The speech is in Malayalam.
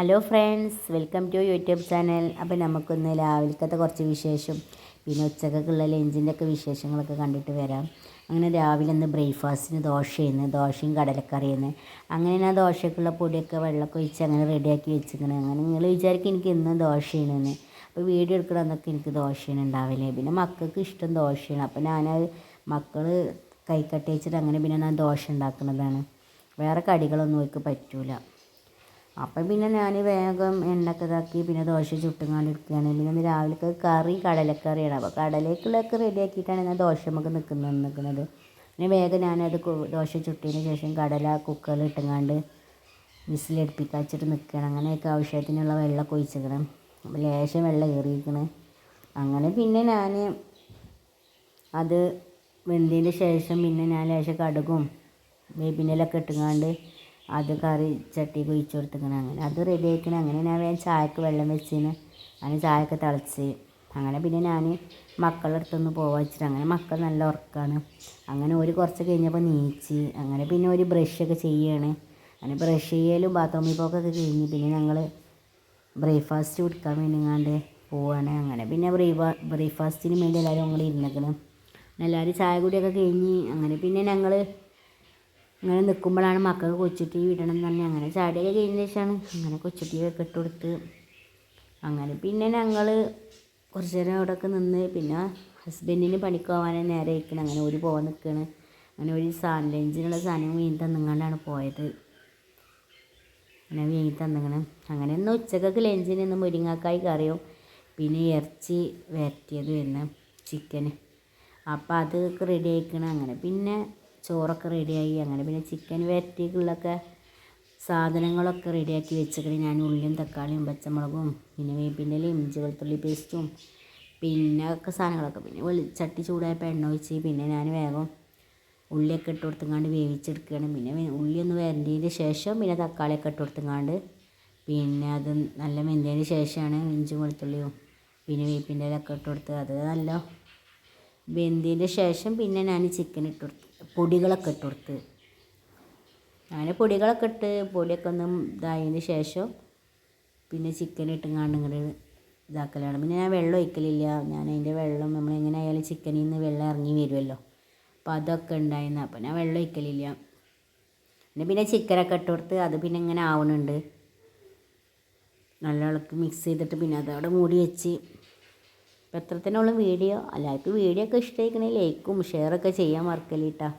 Hello friends, welcome to YouTube channel. അപ്പോൾ നമുക്കൊന്ന് രാവിലത്തെ കുറച്ച് വിശേഷം പിന്നെ ഉച്ചക്കൊക്കെയുള്ള ലഞ്ചിൻ്റെ ഒക്കെ വിശേഷങ്ങളൊക്കെ കണ്ടിട്ട് വരാം. അങ്ങനെ രാവിലെ ഒന്ന് ബ്രേക്ക്ഫാസ്റ്റിന് ദോശയും കടലക്കറിയുന്നു. അങ്ങനെ ഞാൻ ദോശക്കുള്ള പൊടിയൊക്കെ വെള്ളമൊക്കെ ഒഴിച്ച് അങ്ങനെ റെഡിയാക്കി വെച്ചിരിക്കണം. അങ്ങനെ നിങ്ങൾ വിചാരിക്കും എനിക്ക് ഇന്നും ദോശയാണെന്ന്. അപ്പോൾ വീഡിയോ എടുക്കണമെന്നൊക്കെ എനിക്ക് ദോശയാണ് ഉണ്ടാവില്ലേ. പിന്നെ മക്കൾക്ക് ഇഷ്ടം ദോശയാണ്. അപ്പോൾ ഞാനത് മക്കൾ കൈക്കട്ടി വെച്ചിട്ട് അങ്ങനെ പിന്നെ ഞാൻ ദോശ ഉണ്ടാക്കുന്നതാണ്. വേറെ കടികളൊന്നും അവർക്ക് പറ്റില്ല. അപ്പം പിന്നെ ഞാൻ വേഗം എണ്ണയൊക്കെ ഇതാക്കി പിന്നെ ദോശ ചുട്ടുങ്ങാണ്ട് എടുക്കുകയാണ്. പിന്നെ രാവിലത്തെ കറി കടലക്കറിയാണ്. അപ്പോൾ കടലേക്കുള്ളതൊക്കെ റെഡിയാക്കിയിട്ടാണ് ഞാൻ ദോശ നമുക്ക് നിൽക്കുന്നത്. പിന്നെ വേഗം ഞാനത് ദോശ ചുട്ടതിന് ശേഷം കടല കുക്കറിൽ ഇട്ടുങ്ങാണ്ട് വിസിലടുപ്പിക്കാൻ വെച്ചിട്ട് നിൽക്കുകയാണ്. അങ്ങനെയൊക്കെ ആവശ്യത്തിനുള്ള വെള്ളമൊക്കെ ഒഴിച്ചിക്കണം. അപ്പോൾ ലേശം വെള്ളം ഏറിയിരിക്കണം. അങ്ങനെ പിന്നെ ഞാൻ അത് വെന്തതിന് ശേഷം പിന്നെ ഞാൻ ലേശം കടുകും വേപ്പിൻ്റെലൊക്കെ ഇട്ടുങ്ങാണ്ട് അത് കറി ചട്ടിക്ക് ഒഴിച്ച് കൊടുത്തിക്കണം. അങ്ങനെ അത് റെഡി ആക്കണം. അങ്ങനെ ഞാൻ വേഗം ചായക്ക് വെള്ളം വെച്ചിന്. അങ്ങനെ ചായയൊക്കെ തിളച്ച് അങ്ങനെ പിന്നെ ഞാൻ മക്കളുടെ അടുത്തൊന്ന് പോകാൻ വെച്ചിട്ട് അങ്ങനെ മക്കൾ നല്ല ഉറക്കമാണ്. അങ്ങനെ ഒരു കുറച്ച് കഴിഞ്ഞപ്പോൾ നീച്ച് അങ്ങനെ പിന്നെ ഒരു ബ്രഷൊക്കെ ചെയ്യുകയാണ്. അങ്ങനെ ബ്രഷ് ചെയ്യലും ബാത്റൂമിൽ പോക്കൊക്കെ കഴിഞ്ഞ് പിന്നെ ഞങ്ങൾ ബ്രേക്ക്ഫാസ്റ്റ് കുടിക്കാൻ വേണ്ടിങ്ങാണ്ട് പോവുകയാണ്. അങ്ങനെ പിന്നെ ബ്രേക്ക്ഫാസ്റ്റിന് വേണ്ടി എല്ലാവരും ഞങ്ങൾ ഇരുന്നേക്കണം. എല്ലാവരും ചായ കുടിയൊക്കെ കഴിഞ്ഞ് അങ്ങനെ പിന്നെ ഞങ്ങൾ അങ്ങനെ നിൽക്കുമ്പോഴാണ് മക്കൾക്ക് കൊച്ചു ടി വി ഇടണം എന്ന് പറഞ്ഞ് അങ്ങനെ ചാടിയൊക്കെ കഴിഞ്ഞ ശേഷമാണ് അങ്ങനെ കൊച്ചു ടി വി ഒക്കെ ഇട്ട് കൊടുത്ത് അങ്ങനെ പിന്നെ ഞങ്ങൾ കുറച്ച് നേരം അവിടെയൊക്കെ നിന്ന് പിന്നെ ഹസ്ബൻഡിന് പണിക്ക് പോകാൻ നേരെ ഇരിക്കണം. അങ്ങനെ ഒരു പോകാൻ നിൽക്കുകയാണ്. അങ്ങനെ ഒരു ലഞ്ചിനുള്ള സാധനം വീണ്ടും തന്നുകൊണ്ടാണ് പോയത്. അങ്ങനെ വീണ്ടും തന്നിങ്ങനെ അങ്ങനെ ഇന്ന് ഉച്ചക്കൊക്കെ ലഞ്ചിന് ഇന്ന് മുരിങ്ങക്കായ് കറിയും പിന്നെ ഇറച്ചി വരട്ടിയത് പിന്നെ ചിക്കന്. അപ്പോൾ അതൊക്കെ റെഡി ആയിക്കണം. അങ്ങനെ പിന്നെ ചോറൊക്കെ റെഡിയായി. അങ്ങനെ പിന്നെ ചിക്കൻ വരട്ടിക്കുള്ളൊക്കെ സാധനങ്ങളൊക്കെ റെഡിയാക്കി വെച്ചിട്ട് ഞാൻ ഉള്ളിയും തക്കാളിയും പച്ചമുളകും പിന്നെ വേപ്പിൻ്റെലയും ഇഞ്ചി വെളുത്തുള്ളി പേസ്റ്റും പിന്നെ ഒക്കെ സാധനങ്ങളൊക്കെ പിന്നെ ചട്ടി ചൂടായപ്പോൾ എണ്ണ ഒഴിച്ച് പിന്നെ ഞാൻ വേഗം ഉള്ളിയൊക്കെ ഇട്ട് കൊടുത്തങ്ങാണ്ട് വേവിച്ചെടുക്കുകയാണ്. പിന്നെ ഉള്ളി ഒന്ന് വരണ്ടിയതിന് ശേഷം പിന്നെ തക്കാളിയൊക്കെ ഇട്ട് കൊടുത്തങ്ങാണ്ട് പിന്നെ അത് നല്ല വെന്തതിന് ശേഷമാണ് ഇഞ്ചി വെളുത്തുള്ളിയും പിന്നെ വേപ്പിൻ്റെലൊക്കെ ഇട്ട് കൊടുത്ത് അത് നല്ല വെന്തതിന് ശേഷം പിന്നെ ഞാൻ ചിക്കൻ ഇട്ട് കൊടുത്ത് പൊടികളൊക്കെ ഇട്ട് കൊടുത്ത് അങ്ങനെ പൊടികളൊക്കെ ഇട്ട് പൊടിയൊക്കെ ഒന്ന് ഇതായതിന് ശേഷം പിന്നെ ചിക്കൻ ഇട്ടുങ്ങാണ്ട് ഇങ്ങോട്ട് ഇതാക്കലാണ്. പിന്നെ ഞാൻ വെള്ളം ഒഴിക്കലില്ല. ഞാൻ അതിൻ്റെ വെള്ളം നമ്മളെങ്ങനെ ആയാലും ചിക്കനിൽ നിന്ന് വെള്ളം ഇറങ്ങി വരുമല്ലോ. അപ്പോൾ അതൊക്കെ ഉണ്ടായിരുന്നു. അപ്പോൾ ഞാൻ വെള്ളം ഒഴിക്കലില്ല. പിന്നെ ചിക്കനൊക്കെ ഇട്ട് കൊടുത്ത് അത് പിന്നെ ഇങ്ങനെ ആവണുണ്ട്. നല്ല ഇളക്കി മിക്സ് ചെയ്തിട്ട് പിന്നെ അതവിടെ മൂടി വെച്ച് അപ്പോൾ എത്രത്തിനുള്ള വീഡിയോ എല്ലാവർക്കും വീഡിയോ ഒക്കെ ഇഷ്ടമായിക്കണമെങ്കിൽ ലൈക്കും ഷെയറൊക്കെ ചെയ്യാൻ മറക്കല്ലേട്ടാ.